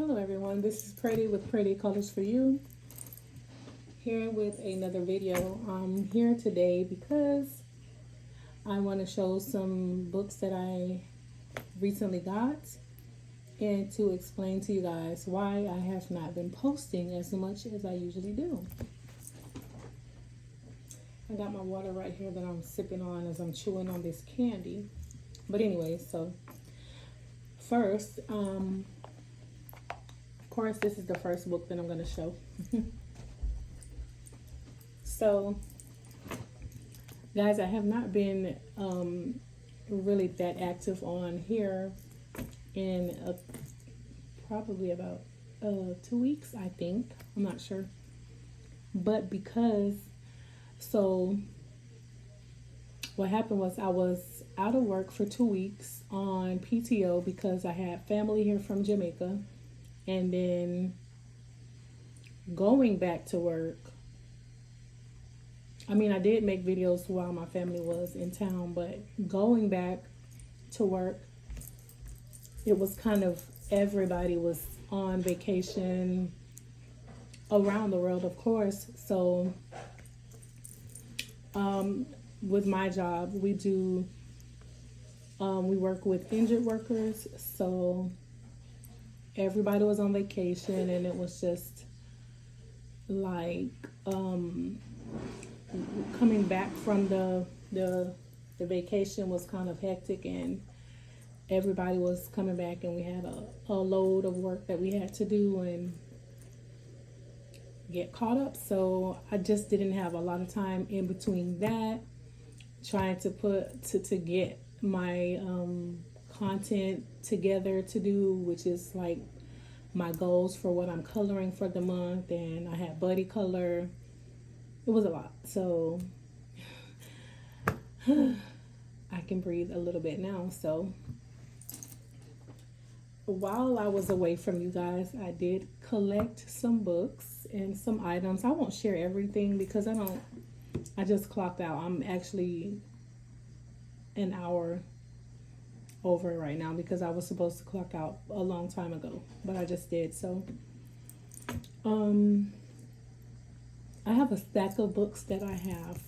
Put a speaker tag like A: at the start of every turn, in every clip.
A: Hello everyone, this is Pretty with Pretty Colors for You, here with another video. I'm here today because I want to show some books that I recently got and to explain to you guys why I have not been posting as much as I usually do. I got my water right here that I'm sipping on as I'm chewing on this candy. But anyway, so first, of course, this is the first book that I'm going to show. So, guys, I have not been really that active on here in probably about 2 weeks, I think. I'm not sure. But so what happened was I was out of work for 2 weeks on PTO because I had family here from Jamaica. And then going back to work, I mean, I did make videos while my family was in town, but going back to work, it was kind of everybody was on vacation around the world, of course. So with my job, we work with injured workers. So everybody was on vacation, and it was just like coming back from the vacation was kind of hectic, and everybody was coming back, and we had a load of work that we had to do and get caught up. So I just didn't have a lot of time in between that, trying to get my content together to do, which is like my goals for what I'm coloring for the month. And I had buddy color. It was a lot. So I can breathe a little bit now. So while I was away from you guys, I did collect some books and some items. I won't share everything because I just clocked out. I'm actually an hour over right now because I was supposed to clock out a long time ago, but I just did. So I have a stack of books that I have.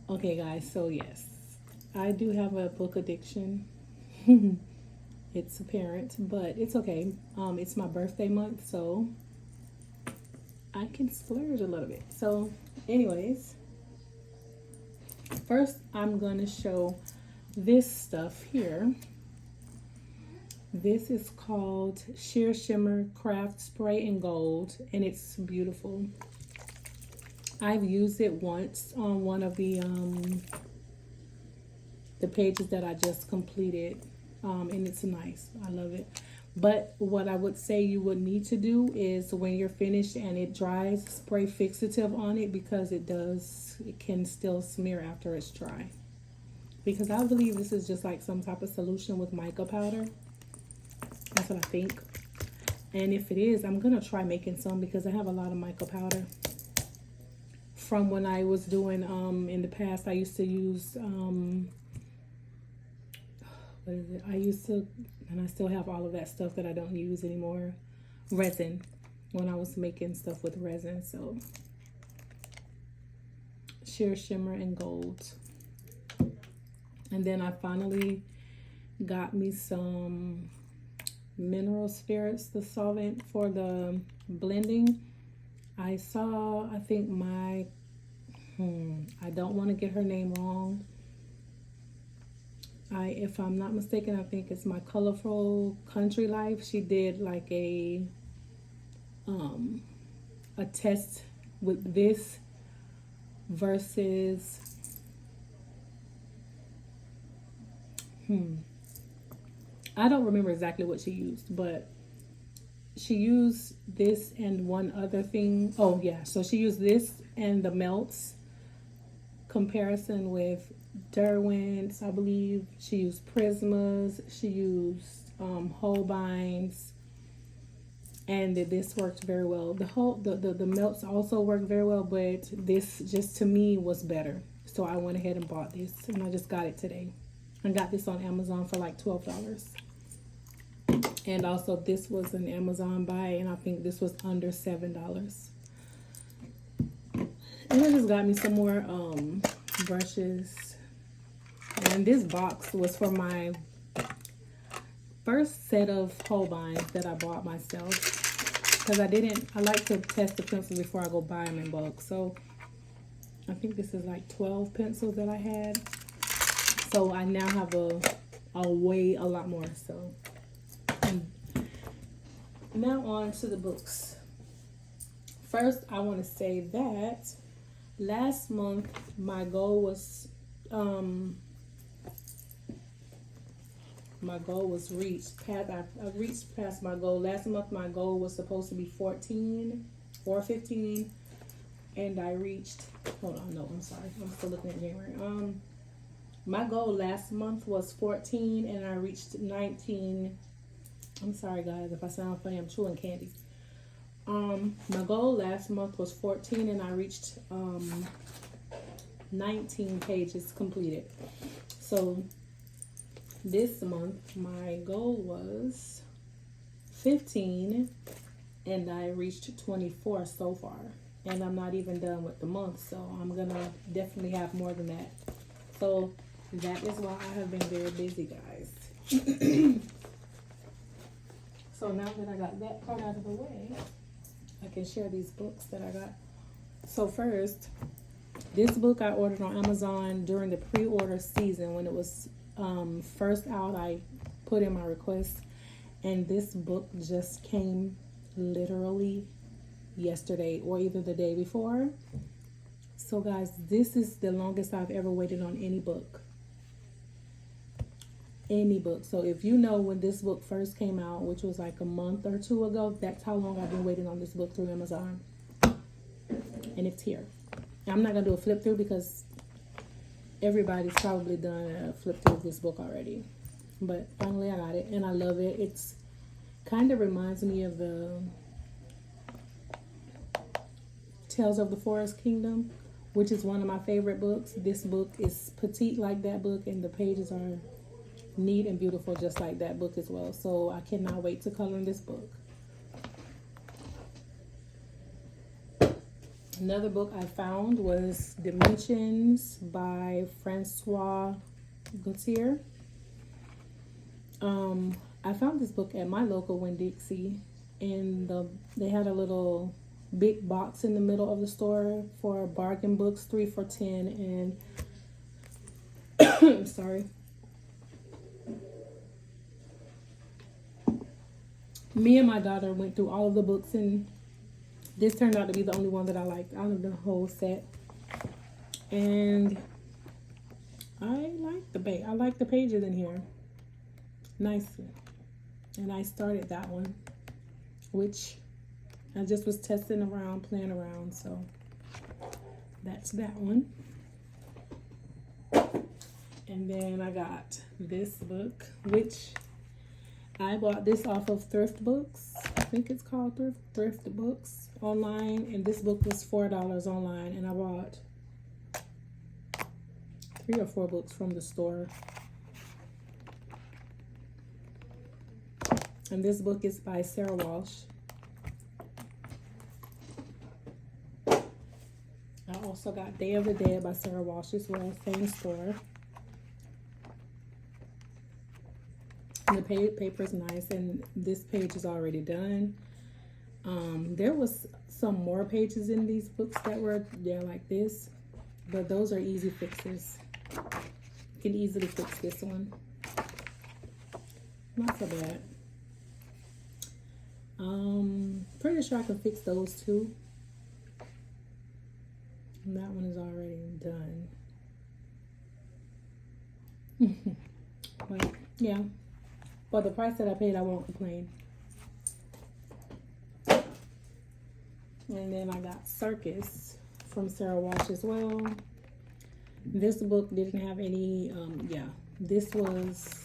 A: Okay guys, so yes, I do have a book addiction. It's apparent, but it's okay. It's my birthday month, so I can splurge a little bit. So anyways, first I'm gonna show this stuff here. This is called Sheer Shimmer Craft Spray in Gold, and it's beautiful. I've used it once on one of the pages that I just completed, and it's nice. I love it. But what I would say you would need to do is when you're finished and it dries, spray fixative on it, because it can still smear after it's dry. Because I believe this is just like some type of solution with mica powder. That's what I think. And if it is, I'm going to try making some because I have a lot of mica powder. From when I was doing, in the past, I used to use, what is it? I used to, and I still have all of that stuff that I don't use anymore. Resin. When I was making stuff with resin. So, Sheer Shimmer and Gold. And then I finally got me some mineral spirits, the solvent for the blending. I think I don't want to get her name wrong. If I'm not mistaken, I think it's my Colorful Country Life. She did like a test with this versus I don't remember exactly what she used, but she used this and one other thing. Oh yeah, so she used this and the melts comparison with Derwent's, I believe. She used Prismas. She used Holbein's, and this worked very well. The melts also worked very well, but this just to me was better. So I went ahead and bought this, and I just got it today. I got this on Amazon for like $12. And also this was an Amazon buy, and I think this was under $7. And I just got me some more brushes. And this box was for my first set of Holbeins that I bought myself. Because I like to test the pencils before I go buy them in bulk. So I think this is like 12 pencils that I had. So I now have a lot more. So now on to the books. First, I want to say that last month my goal was reached. I reached past my goal. Last month my goal was supposed to be 14 or 15, and I reached. Hold on, no, I'm sorry. I'm still looking at January. My goal last month was 14, and I reached 19. I'm sorry, guys, if I sound funny. I'm chewing candy. My goal last month was 14, and I reached 19 pages completed. So this month my goal was 15, and I reached 24 so far. And I'm not even done with the month, so I'm gonna definitely have more than that. So that is why I have been very busy, guys. So now that I got that part out of the way, I can share these books that I got. So first, this book I ordered on Amazon during the pre-order season. When it was first out, I put in my request, and this book just came literally yesterday or either the day before. So guys, this is the longest I've ever waited on any book. So if you know when this book first came out, which was like a month or two ago, that's how long I've been waiting on this book through Amazon. And it's here. I'm not gonna do a flip through because everybody's probably done a flip through of this book already. But finally I got it, and I love it. It's kind of reminds me of the Tales of the Forest Kingdom, which is one of my favorite books. This book is petite like that book, and the pages are neat and beautiful just like that book as well. So I cannot wait to color in this book. Another book I found was Dimensions by Francois Gautier. I found this book at my local Winn-Dixie, and they had a little big box in the middle of the store for bargain books, 3 for $10, and sorry. Me and my daughter went through all of the books, and this turned out to be the only one that I liked out of the whole set. And I like the pages in here nicely. And I started that one, which I just was testing around, playing around. So that's that one. And then I got this book, which I bought this off of Thrift Books. I think it's called Thrift Books online. And this book was $4 online. And I bought 3 or 4 books from the store. And this book is by Sarah Walsh. I also got Day of the Dead by Sarah Walsh as well, same store. And the paper is nice, and this page is already done. There was some more pages in these books that were like this, but those are easy fixes. You can easily fix this one. Not so bad. Pretty sure I can fix those too. And that one is already done. But yeah, for the price that I paid, I won't complain. And then I got Circus from Sarah Walsh as well. This book didn't have any, this was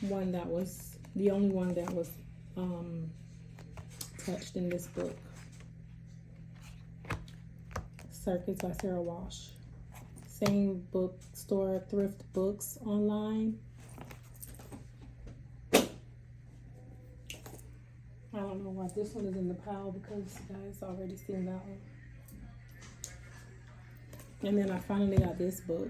A: one that was the only one that was touched in this book. Circus by Sarah Walsh. Same bookstore, Thrift Books online. know why this one is in the pile, because guys already seen that one. And then I finally got this book.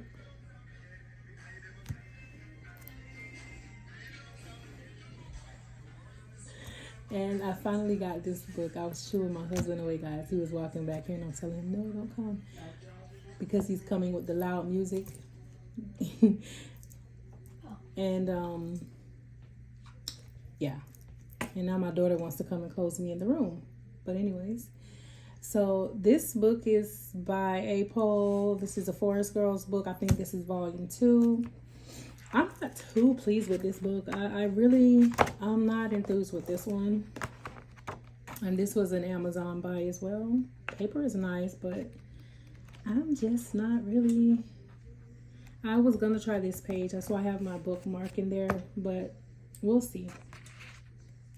A: And I finally got this book. I was shooing my husband away, guys. He was walking back in. I'm telling him, no, don't come. Because he's coming with the loud music. And, yeah. And now my daughter wants to come and close me in the room. But anyways. So this book is by Apol. This is a Forest Girls book. I think this is volume 2. I'm not too pleased with this book. I'm not enthused with this one. And this was an Amazon buy as well. Paper is nice, but I'm just not really. I was gonna try this page. That's why I have my bookmark in there, but we'll see.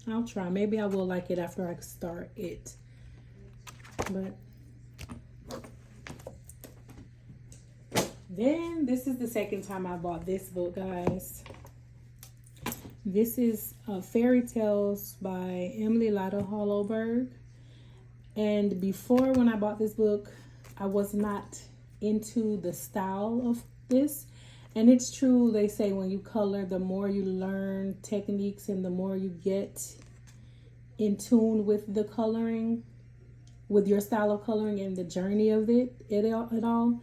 A: I'll try. Maybe I will like it after I start it. But then this is the second time I bought this book, guys. This is Fairy Tales by Emily Lada Hollowberg. And before, when I bought this book, I was not into the style of this. And it's true, they say when you color, the more you learn techniques and the more you get in tune with the coloring, with your style of coloring and the journey of it all,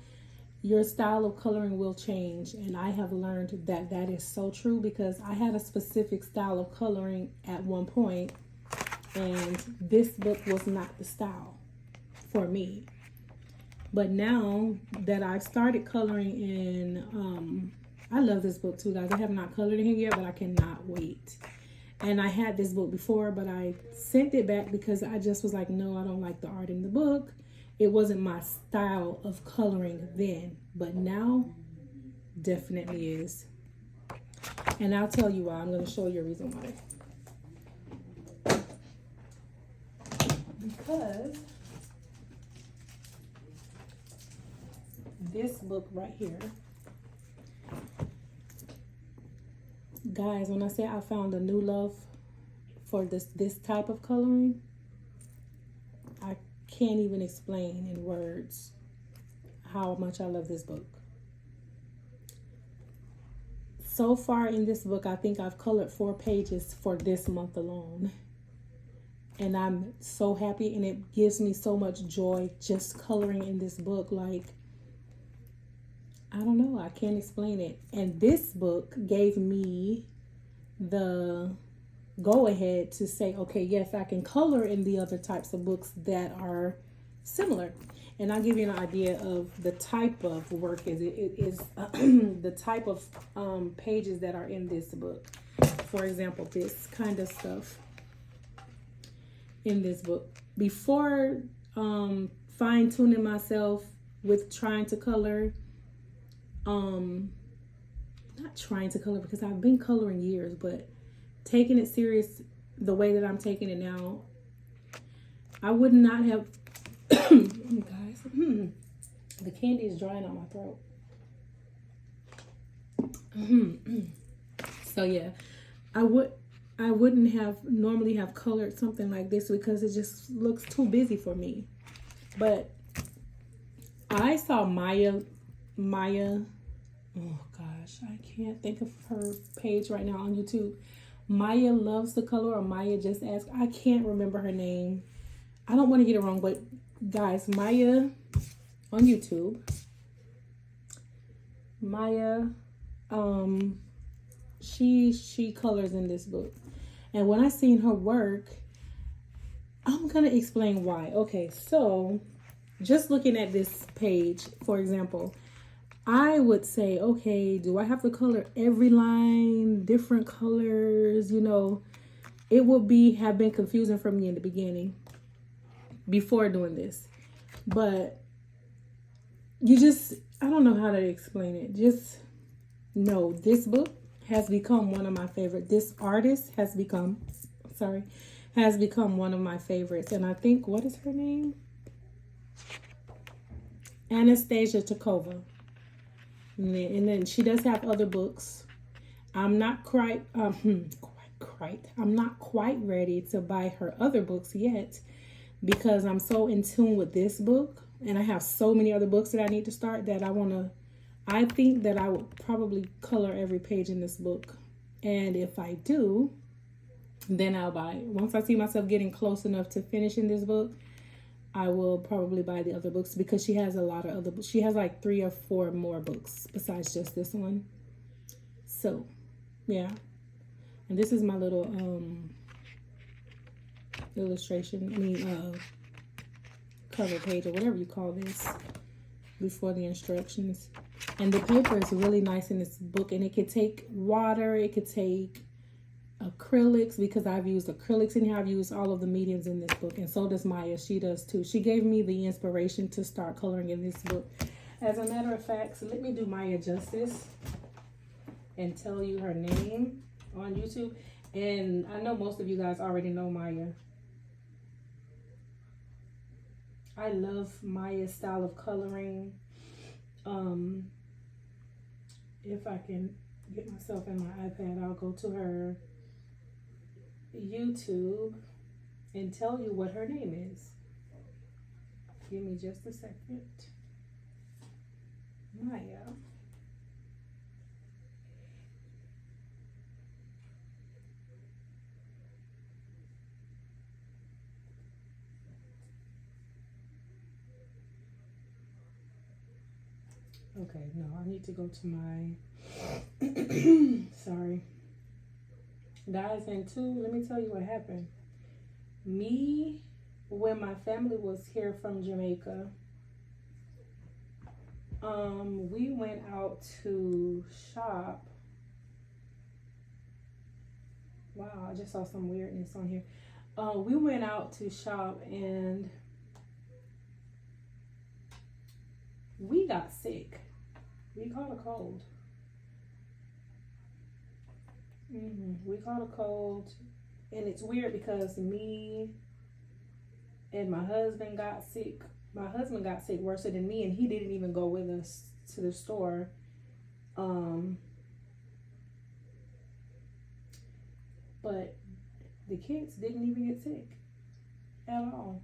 A: your style of coloring will change. And I have learned that that is so true, because I had a specific style of coloring at one point, and this book was not the style for me. But now that I've started coloring in, I love this book too, guys. I have not colored in here yet, but I cannot wait. And I had this book before, but I sent it back because I just was like, no, I don't like the art in the book. It wasn't my style of coloring then, but now definitely is. And I'll tell you why. I'm going to show you a reason why. Because this book right here, guys, when I say I found a new love for this type of coloring, I can't even explain in words how much I love this book. So far in this book, I think I've colored 4 pages for this month alone. And I'm so happy, and it gives me so much joy just coloring in this book. Like, I don't know, I can't explain it. And this book gave me the go ahead to say, okay, yes, I can color in the other types of books that are similar. And I'll give you an idea of the type of work it is the type of pages that are in this book. For example, this kind of stuff in this book. Before fine-tuning myself with trying to color, not trying to color because I've been coloring years, but taking it serious the way that I'm taking it now, I would not have guys, the candy is drying on my throat. So yeah, I wouldn't have normally have colored something like this because it just looks too busy for me. But I saw Maya, oh gosh, I can't think of her page right now on YouTube. Maya Loves the Color, or Maya Just Ask. I can't remember her name. I don't want to get it wrong, but guys, Maya on YouTube. Maya, she colors in this book. And when I seen her work, I'm going to explain why. Okay, so just looking at this page, for example, I would say, okay, do I have to color every line different colors? You know, it would have been confusing for me in the beginning before doing this. But you just, I don't know how to explain it. Just know this book has become one of my favorites. This artist has become one of my favorites. And I think, what is her name? Anastasia Tokova. And then she does have other books. I'm not quite I'm not quite ready to buy her other books yet because I'm so in tune with this book and I have so many other books that I need to start that I think that I would probably color every page in this book. And if I do, then I'll buy it. Once I see myself getting close enough to finishing this book, I will probably buy the other books because she has a lot of other books. She has like 3 or 4 more books besides just this one. So, yeah. And this is my little illustration, cover page or whatever you call this before the instructions. And the paper is really nice in this book, and it could take water, it could take acrylics, because I've used acrylics in here. I've used all of the mediums in this book, and so does Maya. She does too. She gave me the inspiration to start coloring in this book. As a matter of fact, so let me do Maya justice and tell you her name on YouTube. And I know most of you guys already know Maya. I love Maya's style of coloring. If I can get myself in my iPad, I'll go to her YouTube and tell you what her name is. Give me just a second. Maya. Okay, no, I need to go to my sorry. Guys, and two, let me tell you what happened. Me, when my family was here from Jamaica, we went out to shop. Wow, I just saw some weirdness on here. We went out to shop and we got sick. We caught a cold. We caught a cold, and it's weird because me and my husband got sick. My husband got sick worse than me, and he didn't even go with us to the store. But the kids didn't even get sick at all.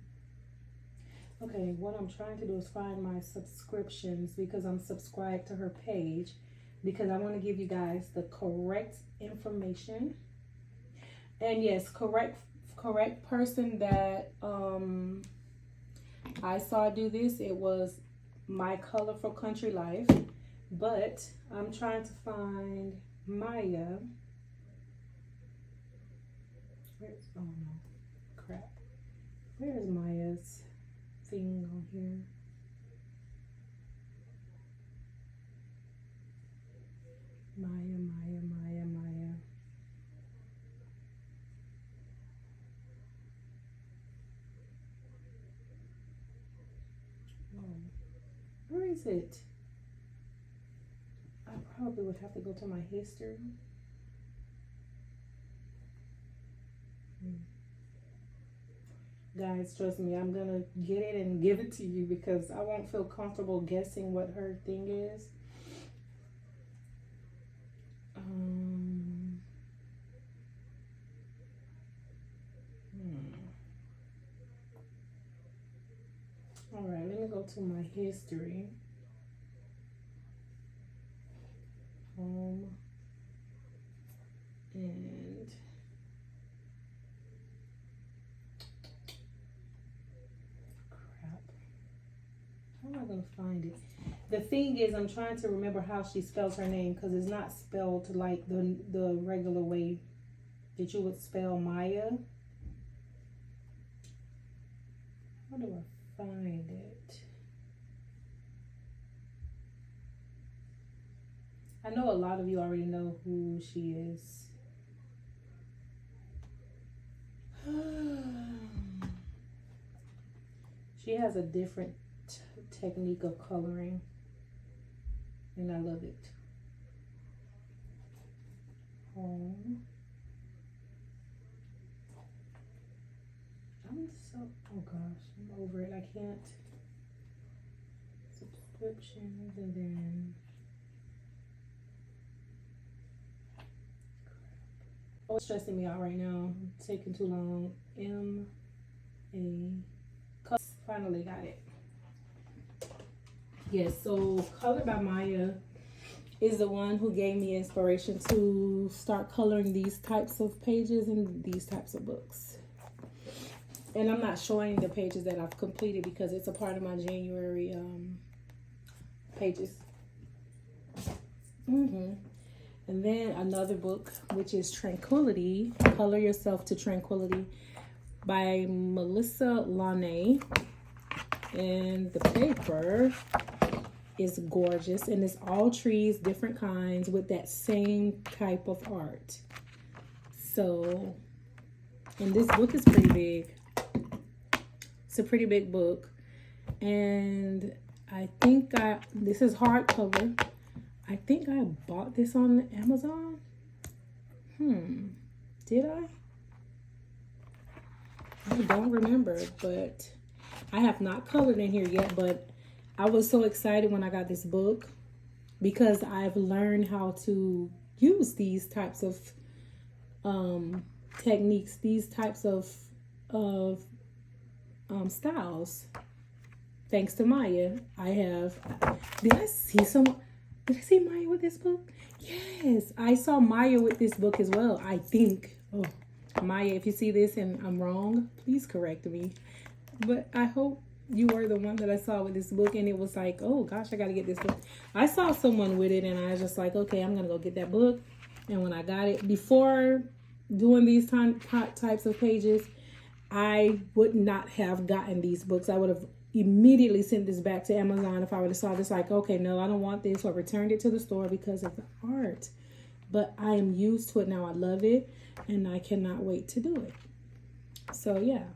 A: Okay, what I'm trying to do is find my subscriptions because I'm subscribed to her page, because I want to give you guys the correct information. And yes, correct person that I saw do this, it was My Colorful Country Life. But I'm trying to find Maya. Where's, oh no, crap. Where's Maya's thing on here? Maya. Oh, where is it? I probably would have to go to my history. Guys, trust me, I'm gonna get it and give it to you because I won't feel comfortable guessing what her thing is. All right, let me go to my history. Home and crap. How am I gonna find it? The thing is, I'm trying to remember how she spells her name because it's not spelled like the regular way that you would spell Maya. How do I find it? I know a lot of you already know who she is. She has a different technique of coloring, and I love it. Home. I'm so, oh gosh, I'm over it. I can't. Subscriptions, and then Oh, it's stressing me out right now. It's taking too long. Finally got it. Yes, so Colored by Maya is the one who gave me inspiration to start coloring these types of pages and these types of books. And I'm not showing the pages that I've completed because it's a part of my January pages. And then another book, which is Tranquility, Color Yourself to Tranquility by Melissa Launay. And the paper is gorgeous, and it's all trees, different kinds, with that same type of art. So, and this book is pretty big. It's a pretty big book, and I think this is hardcover. I think I bought this on Amazon. Did I? I don't remember, but I have not colored in here yet, but I was so excited when I got this book because I've learned how to use these types of techniques, these types of styles. Thanks to Maya. Did I see Maya with this book? Yes, I saw Maya with this book as well, I think. Oh, Maya, if you see this and I'm wrong, please correct me. But I hope you were the one that I saw with this book, and it was like, oh gosh, I gotta get this book. I saw someone with it, and I was just like, okay, I'm gonna go get that book. And when I got it, before doing these types of pages, I would not have gotten these books. I would have immediately sent this back to Amazon if I would have saw this, like, okay, no, I don't want this, or returned it to the store because of the art. But I am used to it now. I love it, and I cannot wait to do it. So yeah.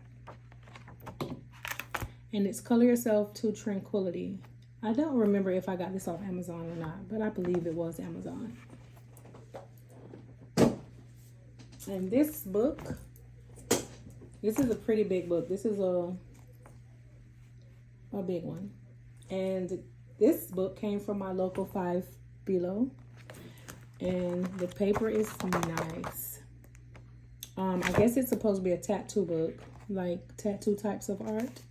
A: And it's Color Yourself to Tranquility. I don't remember if I got this off Amazon or not, but I believe it was Amazon. And this book, this is a pretty big book. This is a big one. And this book came from my local Five Below. And the paper is nice. I guess it's supposed to be a tattoo book, like tattoo types of art.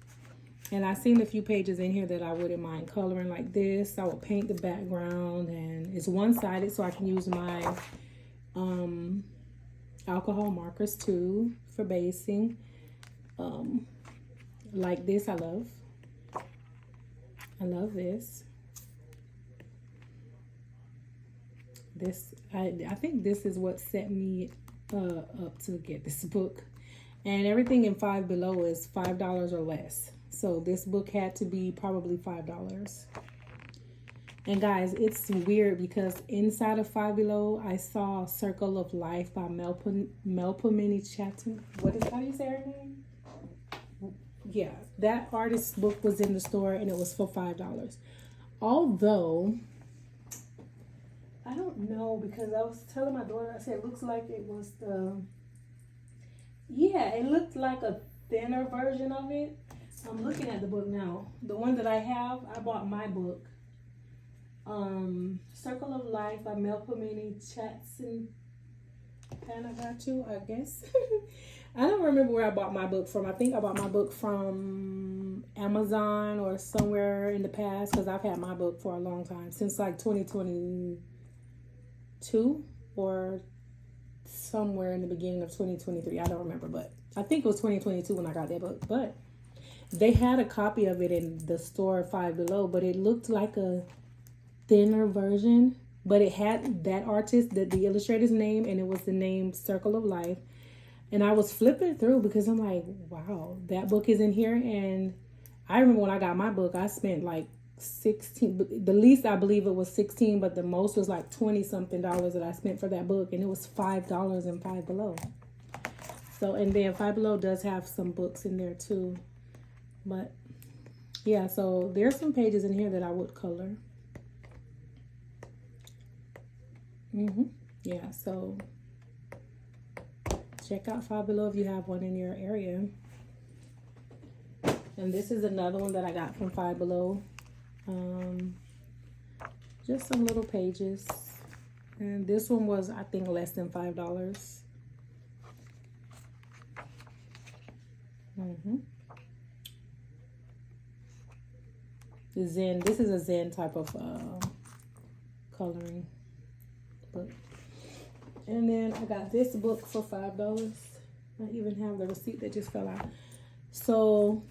A: And I've seen a few pages in here that I wouldn't mind coloring like this. I would paint the background, and it's one-sided, so I can use my alcohol markers too for basing. Like this, I love this. I think this is what set me up to get this book. And everything in Five Below is $5 or less. So this book had to be probably $5. And guys, it's weird because inside of Five Below, I saw Circle of Life by Melpomene Chatton. How do you say her name? Yeah, that artist's book was in the store and it was for $5. Although, I don't know, because I was telling my daughter, I said it looks like it was it looked like a thinner version of it. I'm looking at the book now. The one that I have, I bought my book. Circle of Life by Melpomene Chatton Panagatu, I guess. I don't remember where I bought my book from. I think I bought my book from Amazon or somewhere in the past, because I've had my book for a long time, since like 2022 or somewhere in the beginning of 2023. I don't remember, but I think it was 2022 when I got that book. But they had a copy of it in the store Five Below, but it looked like a thinner version, but it had that artist, the illustrator's name, and it was the name Circle of Life. And I was flipping through because I'm like, wow, that book is in here. And I remember when I got my book, I spent like $16, the least I believe it was $16, but the most was like $20 something that I spent for that book, and it was $5 in Five Below. So, and then Five Below does have some books in there too. But yeah, so there's some pages in here that I would color. Yeah, so check out Five Below if you have one in your area. And this is another one that I got from Five Below. Just some little pages. And this one was, I think, less than $5. The Zen. This is a Zen type of coloring book. And then I got this book for $5. I even have the receipt that just fell out. So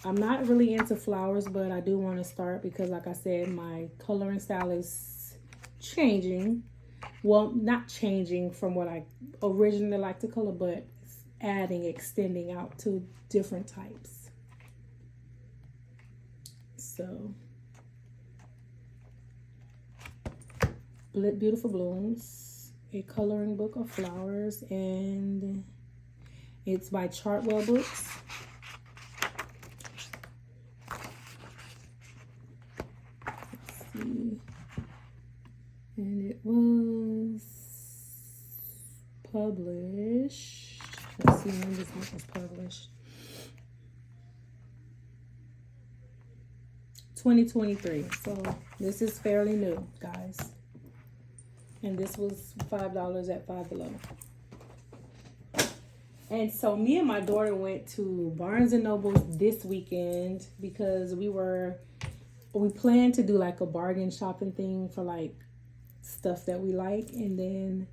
A: I'm not really into flowers, but I do want to start because, like I said, my coloring style is changing. Well, not changing from what I originally like to color, but adding, extending out to different types. So, Beautiful Blooms, a coloring book of flowers, and it's by Chartwell Books. Let's see. And it was published. Let's see when this book was published. 2023. So this is fairly new, guys. And this was $5 at Five Below. And so me and my daughter went to Barnes and Noble this weekend because we planned to do like a bargain shopping thing for like stuff that we like. And then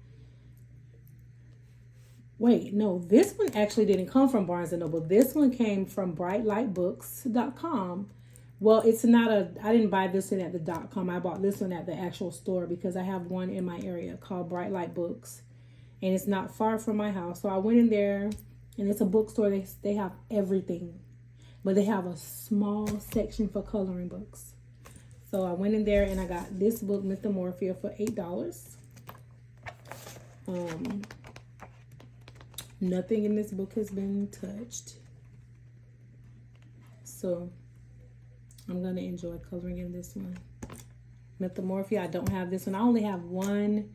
A: wait, no, this one actually didn't come from Barnes and Noble. This one came from brightlightbooks.com. Well, it's not I didn't buy this one at the .com. I bought this one at the actual store because I have one in my area called Bright Light Books. And it's not far from my house. So I went in there, and it's a bookstore. They have everything. But they have a small section for coloring books. So I went in there, and I got this book, Mythomorphia, for $8. Nothing in this book has been touched. So I'm going to enjoy coloring in this one. Mythomorphia, I don't have this one. I only have one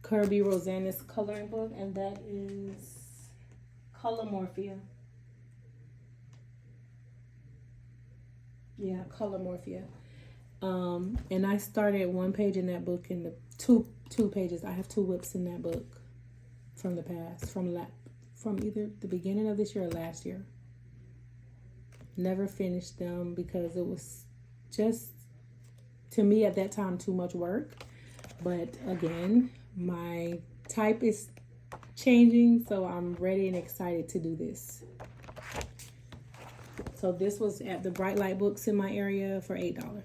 A: Kirby Rosanis coloring book, and that is Colormorphia. Yeah, Colormorphia. And I started one page in that book, in the two pages. I have 2 whips in that book from the past, from either the beginning of this year or last year. Never finished them because it was just, to me at that time, too much work. But again, my type is changing, so I'm ready and excited to do this. So this was at the Bright Light Books in my area for $8.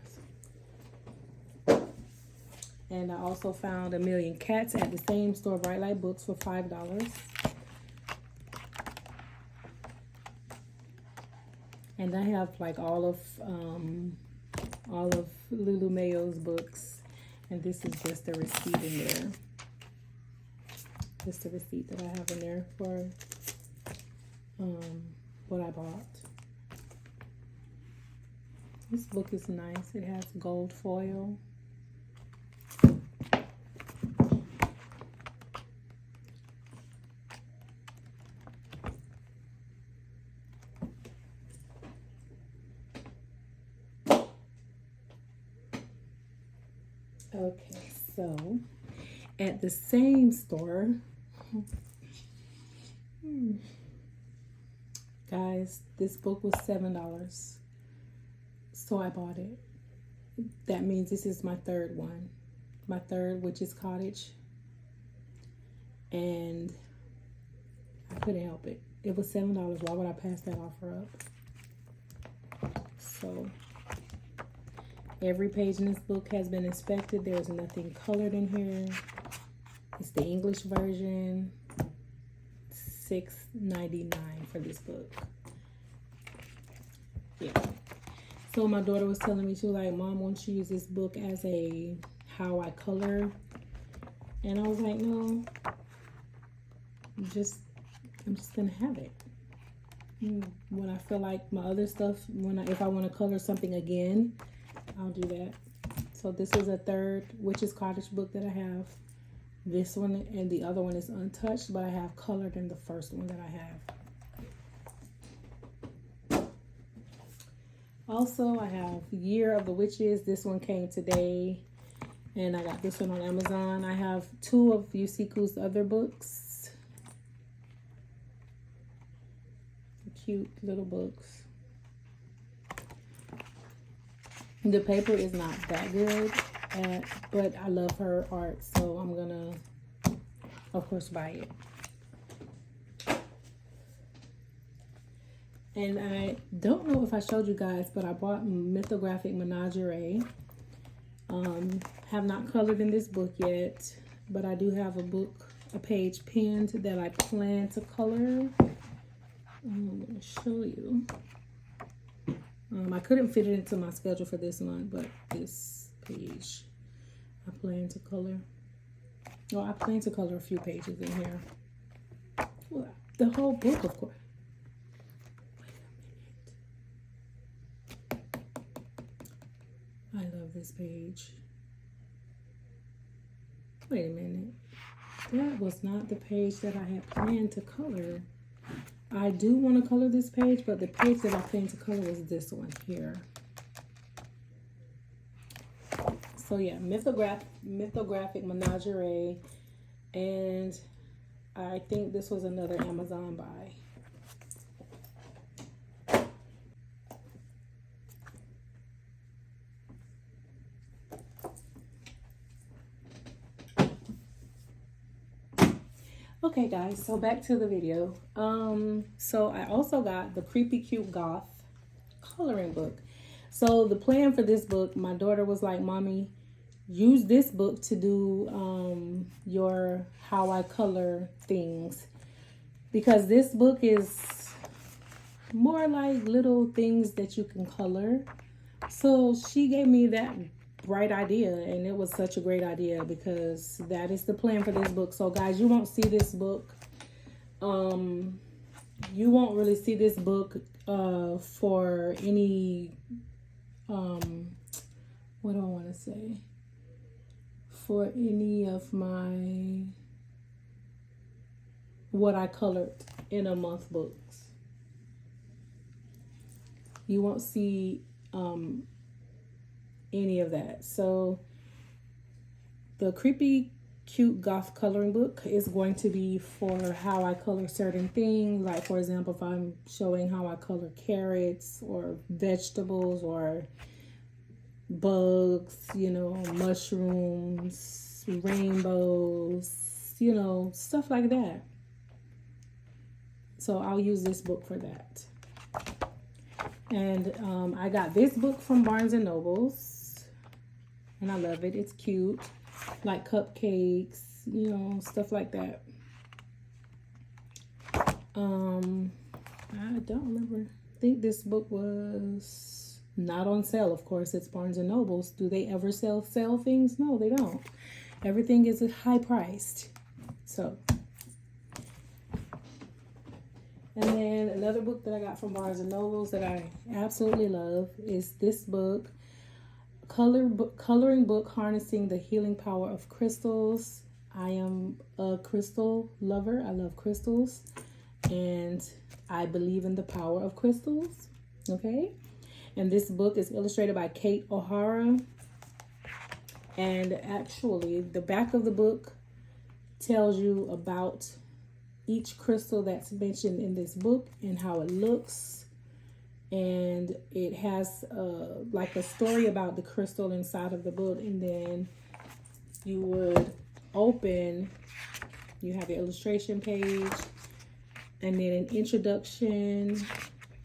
A: And I also found A Million Cats at the same store, Bright Light Books, for $5. And I have like all of Lulu Mayo's books, and this is just the receipt in there. Just the receipt that I have in there for what I bought. This book is nice. It has gold foil. Okay, so at the same store, guys, this book was $7. So I bought it. That means this is my third one. My third Witch's Cottage. And I couldn't help it. It was $7. Why would I pass that offer up? So every page in this book has been inspected. There's nothing colored in here. It's the English version. $6.99 for this book. Yeah. So my daughter was telling me, she was like, Mom, won't you use this book as a how I color? And I was like, no. I'm just gonna have it. When I feel like my other stuff, if I want to color something again, I'll do that. So this is a third Witch's Cottage book that I have. This one and the other one is untouched, but I have colored in the first one that I have. Also, I have Year of the Witches. This one came today, and I got this one on Amazon. I have 2 of Yusiko's other books, which cute little books. The paper is not that good, but I love her art, so I'm gonna, of course, buy it. And I don't know if I showed you guys, but I bought Mythographic Menagerie. Have not colored in this book yet, but I do have a page pinned that I plan to color. I'm going to show you. I couldn't fit it into my schedule for this month, but this page I plan to color. Well, I plan to color a few pages in here. Well, the whole book, of course. I love this page. Wait a minute. That was not the page that I had planned to color. I do want to color this page, but the page that I planned to color was this one here. So yeah, Mythographic Menagerie. And I think this was another Amazon buy. Okay guys, so back to the video. So I also got the Creepy Cute Goth coloring book. So the plan for this book, my daughter was like, Mommy, use this book to do your how I color things, because this book is more like little things that you can color. So she gave me that bright idea, and it was such a great idea, because that is the plan for this book. So guys, you won't see this book, you won't really see this book for any what do I want to say, for any of my what I colored in a month books. You won't see any of that. So the Creepy Cute Goth coloring book is going to be for how I color certain things. Like, for example, if I'm showing how I color carrots or vegetables or bugs, you know, mushrooms, rainbows, you know, stuff like that. So I'll use this book for that. And I got this book from Barnes & Nobles, and I love it. It's cute, like cupcakes, you know, stuff like that. I don't remember. I think this book was not on sale. Of course, it's Barnes & Nobles. Do they ever sell things? No, they don't. Everything is high priced. So, and then another book that I got from Barnes & Nobles that I absolutely love is this book, Coloring Book, Harnessing the Healing Power of Crystals. I am a crystal lover. I love crystals, and I believe in the power of crystals, okay? And this book is illustrated by Kate O'Hara. And actually, the back of the book tells you about each crystal that's mentioned in this book and how it looks. And it has like a story about the crystal inside of the book. And then you would open, you have the illustration page, and then an introduction,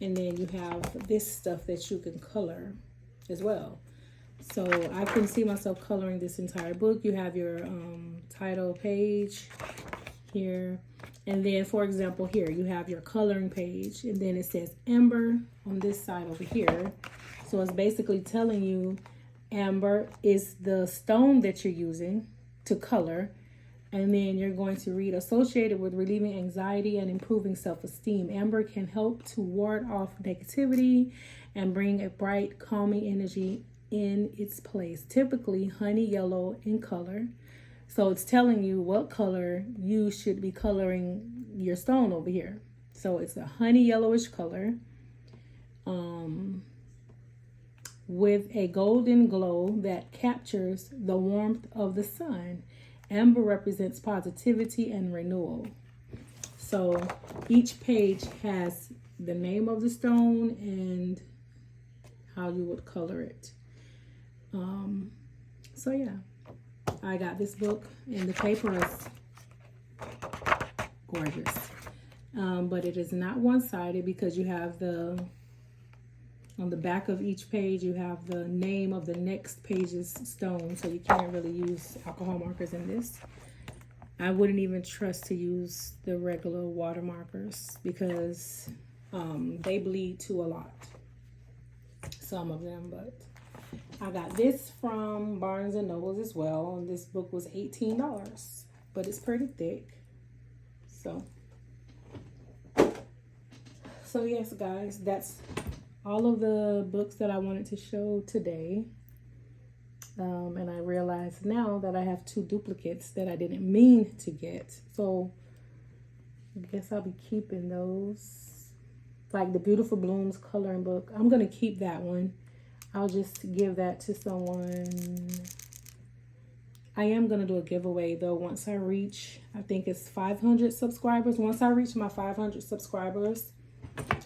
A: and then you have this stuff that you can color as well. So I can see myself coloring this entire book. You have your title page here. And then, for example, here you have your coloring page, and then it says amber on this side over here. So it's basically telling you amber is the stone that you're using to color. And then you're going to read, associated with relieving anxiety and improving self-esteem. Amber can help to ward off negativity and bring a bright, calming energy in its place. Typically honey yellow in color. So it's telling you what color you should be coloring your stone over here. So it's a honey yellowish color with a golden glow that captures the warmth of the sun. Amber represents positivity and renewal. So each page has the name of the stone and how you would color it. So yeah, I got this book, and the paper is gorgeous. But it is not one-sided because you have on the back of each page, you have the name of the next page's stone, so you can't really use alcohol markers in this. I wouldn't even trust to use the regular water markers because they bleed too a lot, some of them. But I got this from Barnes and Nobles as well, and this book was $18, but it's pretty thick. So yes, guys, that's all of the books that I wanted to show today. And I realize now that I have 2 duplicates that I didn't mean to get. So I guess I'll be keeping those. Like the Beautiful Blooms coloring book. I'm going to keep that one. I'll just give that to someone. I am going to do a giveaway though once I reach, I think it's 500 subscribers. Once I reach my 500 subscribers,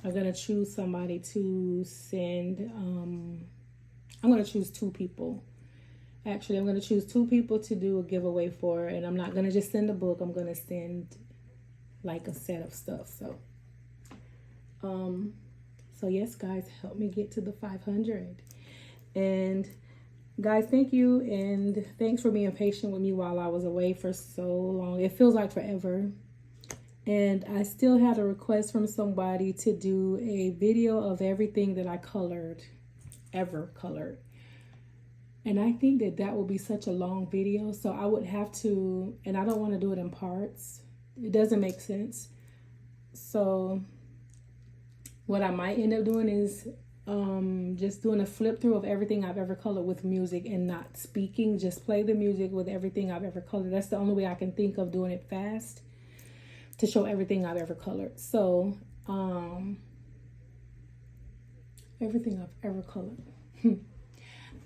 A: I'm going to choose somebody to send. I'm going to choose 2 people. Actually, I'm going to choose 2 people to do a giveaway for, and I'm not going to just send a book. I'm going to send like a set of stuff. So yes, guys, help me get to the 500. And guys, thank you, and thanks for being patient with me while I was away for so long. It feels like forever. And I still had a request from somebody to do a video of everything that I ever colored. And I think that will be such a long video. So I would have to, and I don't want to do it in parts. It doesn't make sense. So what I might end up doing is just doing a flip through of everything I've ever colored with music and not speaking. Just play the music with everything I've ever colored. That's the only way I can think of doing it fast, to show everything I've ever colored. So, everything I've ever colored.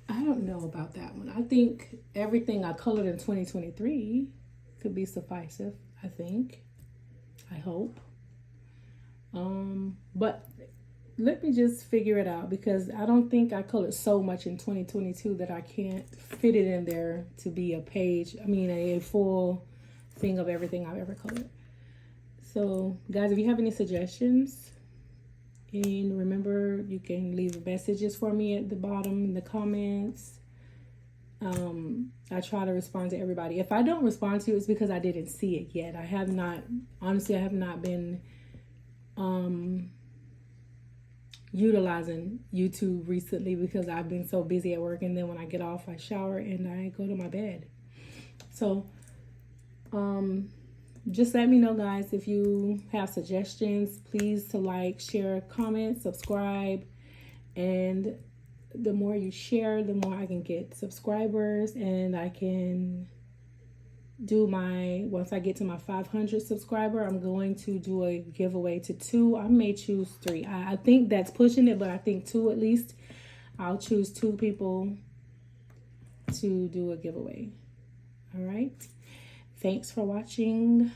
A: I don't know about that one. I think everything I colored in 2023 could be sufficient, I think. I hope. But let me just figure it out, because I don't think I colored so much in 2022 that I can't fit it in there to be a full thing of everything I've ever colored. So guys, if you have any suggestions, and remember, you can leave messages for me at the bottom in the comments. I try to respond to everybody. If I don't respond to you, it's because I didn't see it yet. I have not been utilizing YouTube recently because I've been so busy at work, and then when I get off, I shower and I go to my bed. So just let me know, guys, if you have suggestions. Please to like, share, comment, subscribe. And the more you share, the more I can get subscribers, and I can do once I get to my 500 subscriber, I'm going to do a giveaway to 2. I may choose 3. I think that's pushing it, but I think 2 at least. I'll choose 2 people to do a giveaway. All right. Thanks for watching.